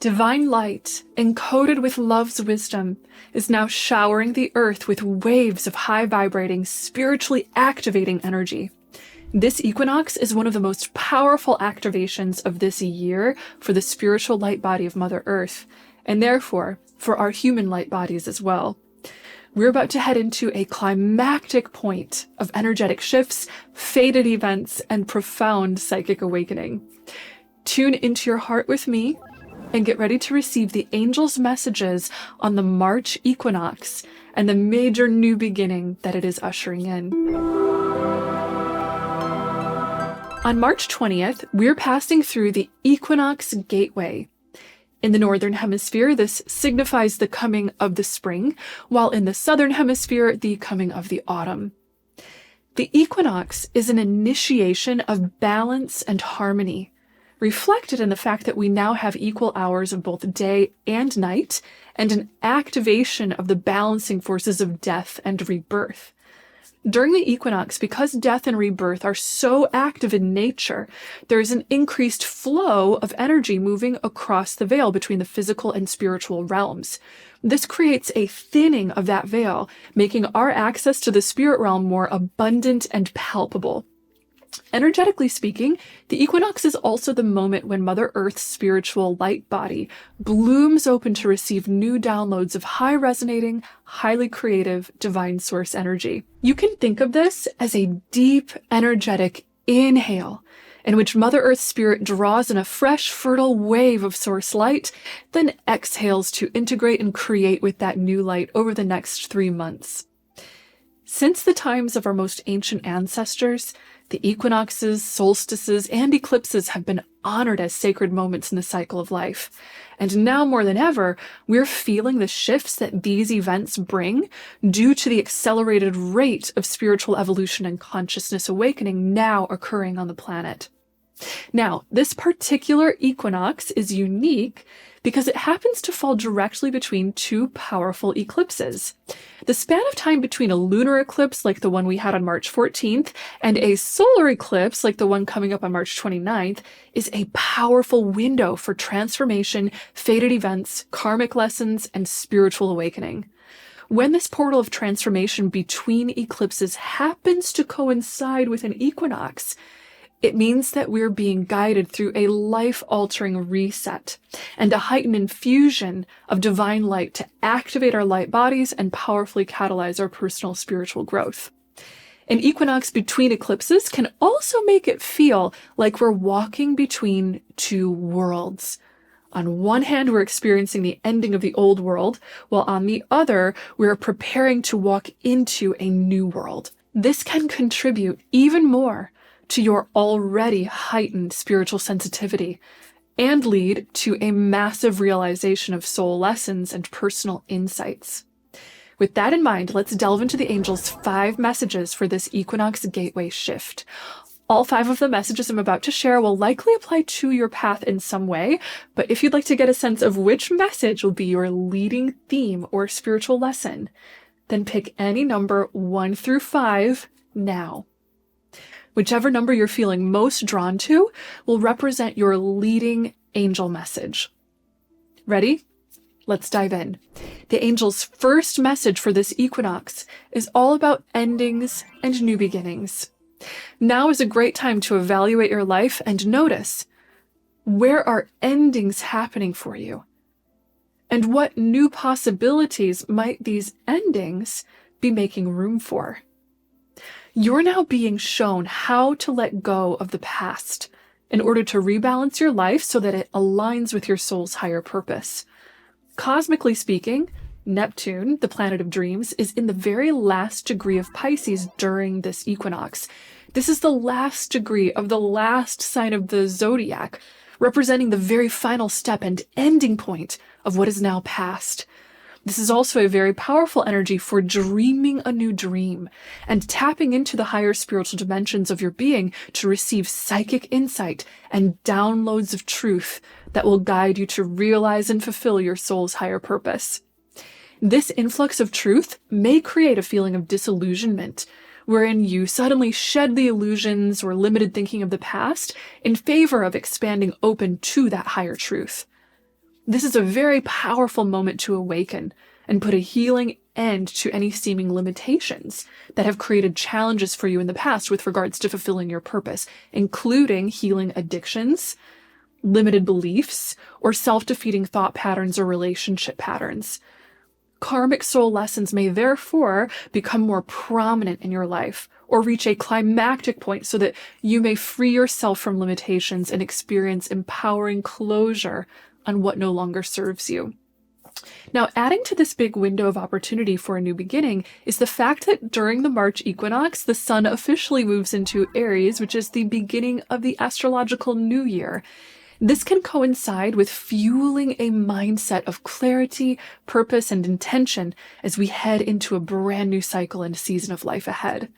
Divine light, encoded with love's wisdom, is now showering the earth with waves of high-vibrating, spiritually activating energy. This equinox is one of the most powerful activations of this year for the spiritual light body of Mother Earth, and therefore for our human light bodies as well. We're about to head into a climactic point of energetic shifts, fated events, and profound psychic awakening. Tune into your heart with me and get ready to receive the angels' messages on the March Equinox and the major new beginning that it is ushering in. On March 20th, we're passing through the Equinox Gateway. In the Northern Hemisphere, this signifies the coming of the spring, while in the Southern Hemisphere, the coming of the autumn. The equinox is an initiation of balance and harmony, reflected in the fact that we now have equal hours of both day and night, and an activation of the balancing forces of death and rebirth. During the equinox, because death and rebirth are so active in nature, there is an increased flow of energy moving across the veil between the physical and spiritual realms. This creates a thinning of that veil, making our access to the spirit realm more abundant and palpable. Energetically speaking, the equinox is also the moment when Mother Earth's spiritual light body blooms open to receive new downloads of high-resonating, highly creative, divine source energy. You can think of this as a deep, energetic inhale in which Mother Earth's spirit draws in a fresh, fertile wave of source light, then exhales to integrate and create with that new light over the next 3 months. Since the times of our most ancient ancestors, the equinoxes, solstices, and eclipses have been honored as sacred moments in the cycle of life. And now more than ever, we're feeling the shifts that these events bring due to the accelerated rate of spiritual evolution and consciousness awakening now occurring on the planet. Now, this particular equinox is unique because it happens to fall directly between two powerful eclipses. The span of time between a lunar eclipse like the one we had on March 14th and a solar eclipse like the one coming up on March 29th is a powerful window for transformation, fated events, karmic lessons, and spiritual awakening. When this portal of transformation between eclipses happens to coincide with an equinox, it means that we're being guided through a life-altering reset and a heightened infusion of divine light to activate our light bodies and powerfully catalyze our personal spiritual growth. An equinox between eclipses can also make it feel like we're walking between two worlds. On one hand, we're experiencing the ending of the old world, while on the other, we're preparing to walk into a new world. This can contribute even more to your already heightened spiritual sensitivity and lead to a massive realization of soul lessons and personal insights. With that in mind, let's delve into the angels' 5 messages for this equinox gateway shift. All 5 of the messages I'm about to share will likely apply to your path in some way, but if you'd like to get a sense of which message will be your leading theme or spiritual lesson, then pick any number 1 through 5 now. Whichever number you're feeling most drawn to will represent your leading angel message. Ready? Let's dive in. The angel's first message for this equinox is all about endings and new beginnings. Now is a great time to evaluate your life and notice, where are endings happening for you? And what new possibilities might these endings be making room for? You're now being shown how to let go of the past in order to rebalance your life so that it aligns with your soul's higher purpose. Cosmically speaking, Neptune, the planet of dreams, is in the very last degree of Pisces during this equinox. This is the last degree of the last sign of the zodiac, representing the very final step and ending point of what is now past. This is also a very powerful energy for dreaming a new dream and tapping into the higher spiritual dimensions of your being to receive psychic insight and downloads of truth that will guide you to realize and fulfill your soul's higher purpose. This influx of truth may create a feeling of disillusionment, wherein you suddenly shed the illusions or limited thinking of the past in favor of expanding open to that higher truth. This is a very powerful moment to awaken and put a healing end to any seeming limitations that have created challenges for you in the past with regards to fulfilling your purpose, including healing addictions, limited beliefs, or self-defeating thought patterns or relationship patterns. Karmic soul lessons may therefore become more prominent in your life or reach a climactic point so that you may free yourself from limitations and experience empowering closure on what no longer serves you. Now, adding to this big window of opportunity for a new beginning is the fact that during the March equinox, the sun officially moves into Aries, which is the beginning of the astrological new year. This can coincide with fueling a mindset of clarity, purpose, and intention as we head into a brand new cycle and season of life ahead.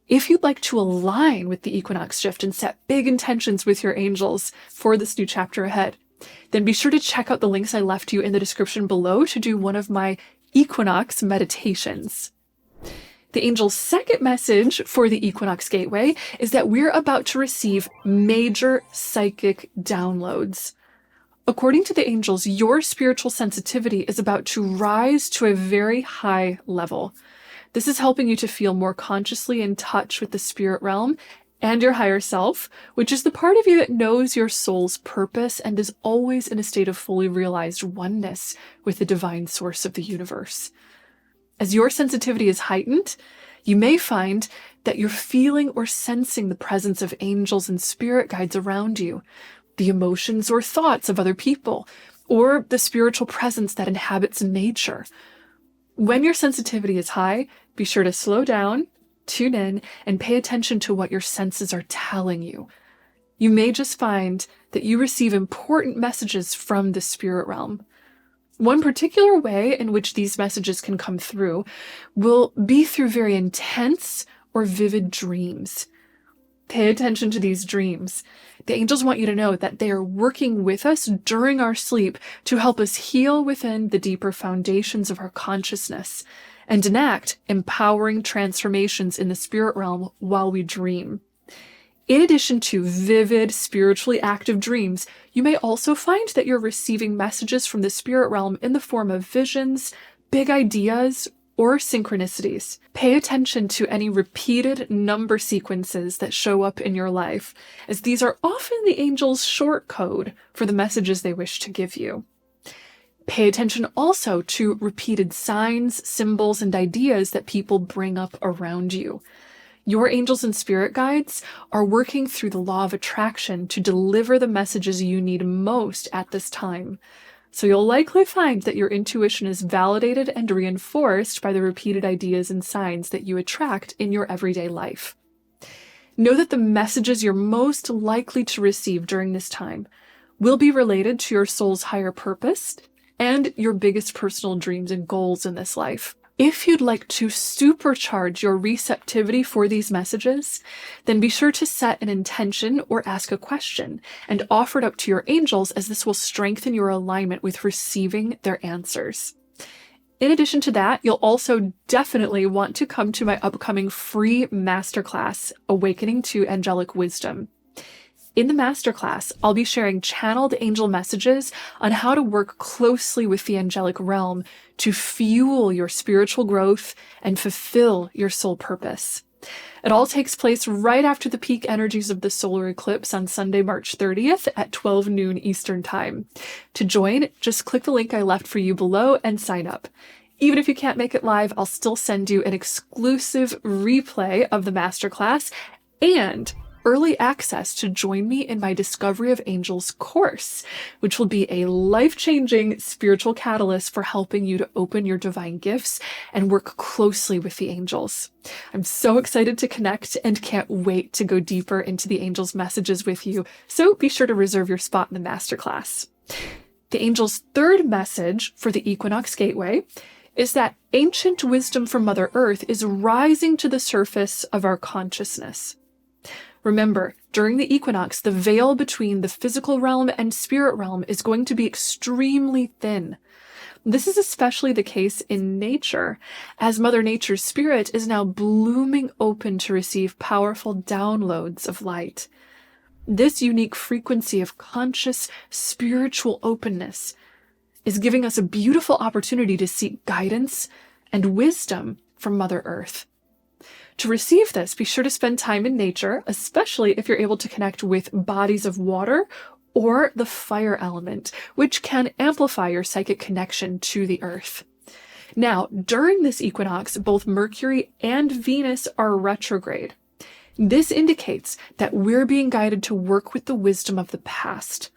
If you'd like to align with the equinox shift and set big intentions with your angels for this new chapter ahead, then be sure to check out the links I left you in the description below to do one of my equinox meditations. The angel's second message for the Equinox Gateway is that we're about to receive major psychic downloads. According to the angels, your spiritual sensitivity is about to rise to a very high level. This is helping you to feel more consciously in touch with the spirit realm and your higher self, which is the part of you that knows your soul's purpose and is always in a state of fully realized oneness with the divine source of the universe. As your sensitivity is heightened, you may find that you're feeling or sensing the presence of angels and spirit guides around you, the emotions or thoughts of other people, or the spiritual presence that inhabits nature. When your sensitivity is high, be sure to slow down, tune in, and pay attention to what your senses are telling you. You may just find that you receive important messages from the spirit realm. One particular way in which these messages can come through will be through very intense or vivid dreams. Pay attention to these dreams. The angels want you to know that they are working with us during our sleep to help us heal within the deeper foundations of our consciousness and enact empowering transformations in the spirit realm while we dream. In addition to vivid, spiritually active dreams, you may also find that you're receiving messages from the spirit realm in the form of visions, big ideas, or synchronicities. Pay attention to any repeated number sequences that show up in your life, as these are often the angels' short code for the messages they wish to give you. Pay attention also to repeated signs, symbols, and ideas that people bring up around you. Your angels and spirit guides are working through the law of attraction to deliver the messages you need most at this time. So you'll likely find that your intuition is validated and reinforced by the repeated ideas and signs that you attract in your everyday life. Know that the messages you're most likely to receive during this time will be related to your soul's higher purpose and your biggest personal dreams and goals in this life. If you'd like to supercharge your receptivity for these messages, then be sure to set an intention or ask a question and offer it up to your angels, as this will strengthen your alignment with receiving their answers. In addition to that, you'll also definitely want to come to my upcoming free masterclass, Awakening to Angelic Wisdom. In the masterclass, I'll be sharing channeled angel messages on how to work closely with the angelic realm to fuel your spiritual growth and fulfill your soul purpose. It all takes place right after the peak energies of the solar eclipse on Sunday, March 30th at 12 noon Eastern Time. To join, just click the link I left for you below and sign up. Even if you can't make it live, I'll still send you an exclusive replay of the masterclass and early access to join me in my Discovery of Angels course, which will be a life-changing spiritual catalyst for helping you to open your divine gifts and work closely with the angels. I'm so excited to connect and can't wait to go deeper into the angels' messages with you, so be sure to reserve your spot in the masterclass. The angels' third message for the Equinox Gateway is that ancient wisdom from Mother Earth is rising to the surface of our consciousness. Remember, during the equinox, the veil between the physical realm and spirit realm is going to be extremely thin. This is especially the case in nature, as Mother Nature's spirit is now blooming open to receive powerful downloads of light. This unique frequency of conscious spiritual openness is giving us a beautiful opportunity to seek guidance and wisdom from Mother Earth. To receive this, be sure to spend time in nature, especially if you're able to connect with bodies of water or the fire element, which can amplify your psychic connection to the earth. Now, during this equinox, both Mercury and Venus are retrograde. This indicates that we're being guided to work with the wisdom of the past.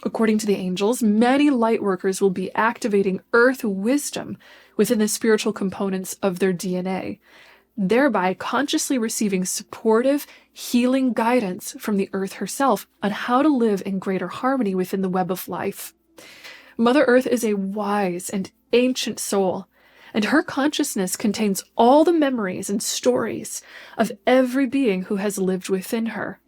According to the angels, many light workers will be activating earth wisdom within the spiritual components of their DNA, thereby consciously receiving supportive, healing guidance from the earth herself on how to live in greater harmony within the web of life. Mother Earth is a wise and ancient soul, and her consciousness contains all the memories and stories of every being who has lived within her.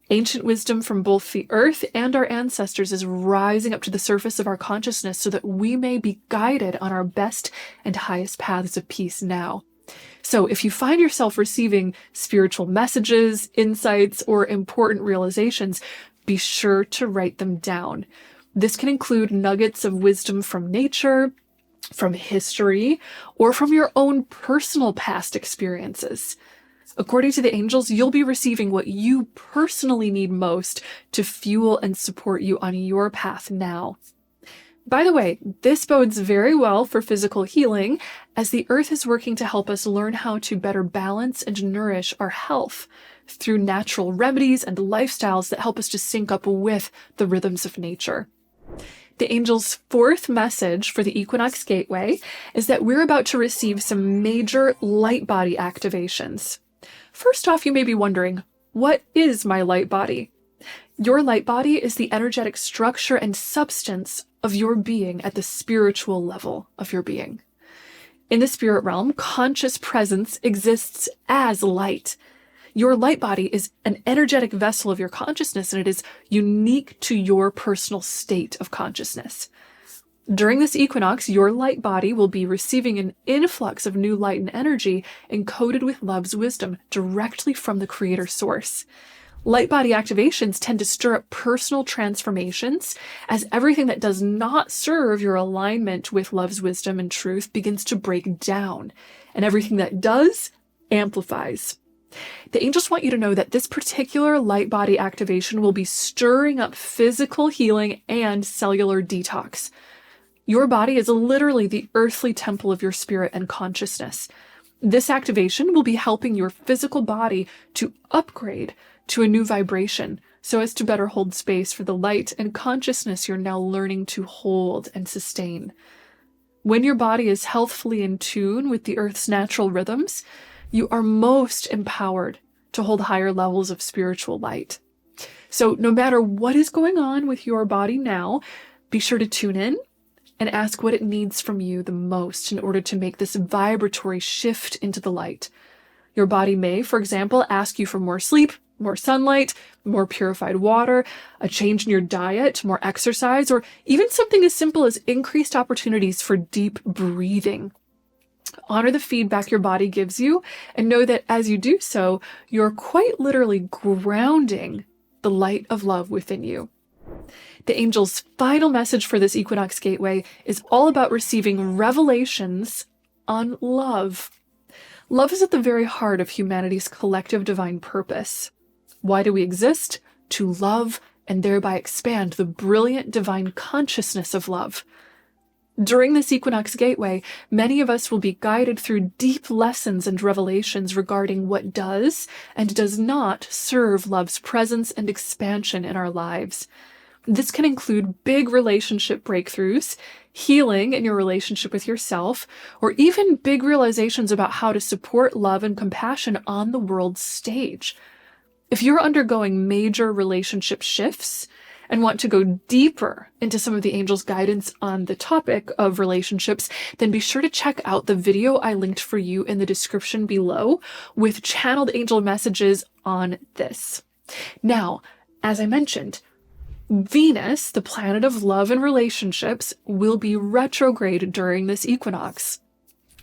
Ancient wisdom from both the earth and our ancestors is rising up to the surface of our consciousness so that we may be guided on our best and highest paths of peace now. So if you find yourself receiving spiritual messages, insights, or important realizations, be sure to write them down. This can include nuggets of wisdom from nature, from history, or from your own personal past experiences. According to the angels, you'll be receiving what you personally need most to fuel and support you on your path now. By the way, this bodes very well for physical healing, as the earth is working to help us learn how to better balance and nourish our health through natural remedies and lifestyles that help us to sync up with the rhythms of nature. The angel's fourth message for the Equinox Gateway is that we're about to receive some major light body activations. First off, you may be wondering, what is my light body? Your light body is the energetic structure and substance of your being at the spiritual level of your being. In the spirit realm, conscious presence exists as light. Your light body is an energetic vessel of your consciousness, and it is unique to your personal state of consciousness. During this equinox, your light body will be receiving an influx of new light and energy encoded with love's wisdom directly from the creator source. Light body activations tend to stir up personal transformations as everything that does not serve your alignment with love's wisdom and truth begins to break down, and everything that does amplifies. The angels want you to know that this particular light body activation will be stirring up physical healing and cellular detox. Your body is literally the earthly temple of your spirit and consciousness. This activation will be helping your physical body to upgrade to a new vibration so as to better hold space for the light and consciousness you're now learning to hold and sustain. When your body is healthfully in tune with the earth's natural rhythms, you are most empowered to hold higher levels of spiritual light. So no matter what is going on with your body now, be sure to tune in and ask what it needs from you the most in order to make this vibratory shift into the light. Your body may, for example, ask you for more sleep, more sunlight, more purified water, a change in your diet, more exercise, or even something as simple as increased opportunities for deep breathing. Honor the feedback your body gives you, and know that as you do so, you're quite literally grounding the light of love within you. The angel's final message for this Equinox Gateway is all about receiving revelations on love. Love is at the very heart of humanity's collective divine purpose. Why do we exist? To love and thereby expand the brilliant divine consciousness of love. During this Equinox Gateway, many of us will be guided through deep lessons and revelations regarding what does and does not serve love's presence and expansion in our lives. This can include big relationship breakthroughs, healing in your relationship with yourself, or even big realizations about how to support love and compassion on the world stage. If you're undergoing major relationship shifts and want to go deeper into some of the angels' guidance on the topic of relationships, then be sure to check out the video I linked for you in the description below with channeled angel messages on this. Now, as I mentioned, Venus, the planet of love and relationships, will be retrograde during this equinox.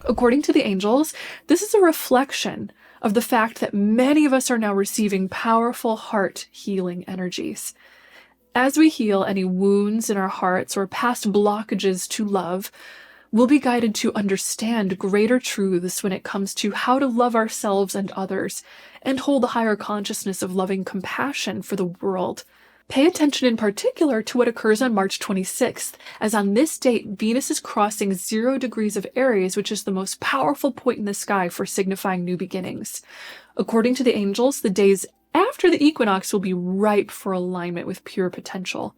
According to the angels, this is a reflection of the fact that many of us are now receiving powerful heart healing energies. As we heal any wounds in our hearts or past blockages to love, we'll be guided to understand greater truths when it comes to how to love ourselves and others, and hold a higher consciousness of loving compassion for the world. Pay attention in particular to what occurs on March 26th, as on this date, Venus is crossing 0 degrees of Aries, which is the most powerful point in the sky for signifying new beginnings. According to the angels, the days after the equinox will be ripe for alignment with pure potential.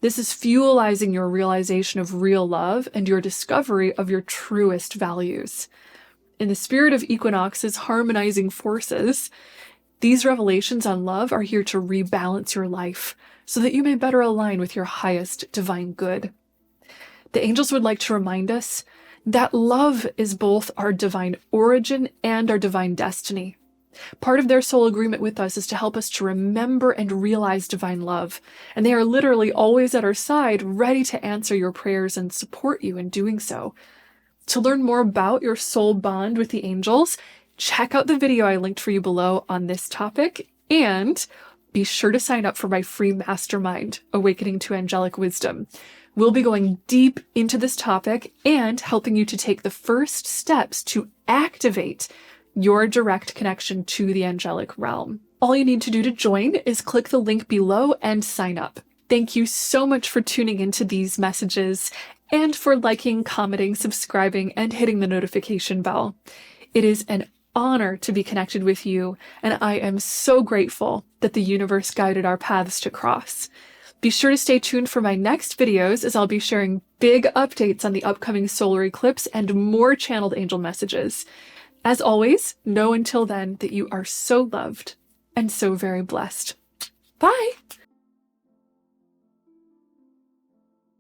This is fuelizing your realization of real love and your discovery of your truest values. In the spirit of equinox's harmonizing forces, these revelations on love are here to rebalance your life so that you may better align with your highest divine good. The angels would like to remind us that love is both our divine origin and our divine destiny. Part of their soul agreement with us is to help us to remember and realize divine love, and they are literally always at our side, ready to answer your prayers and support you in doing so. To learn more about your soul bond with the angels, check out the video I linked for you below on this topic, and be sure to sign up for my free mastermind, Awakening to Angelic Wisdom. We'll be going deep into this topic and helping you to take the first steps to activate your direct connection to the angelic realm. All you need to do to join is click the link below and sign up. Thank you so much for tuning into these messages and for liking, commenting, subscribing, and hitting the notification bell. It is an honor to be connected with you, and I am so grateful that the universe guided our paths to cross. Be sure to stay tuned for my next videos, as I'll be sharing big updates on the upcoming solar eclipse and more channeled angel messages. As always, know until then that you are so loved and so very blessed. Bye!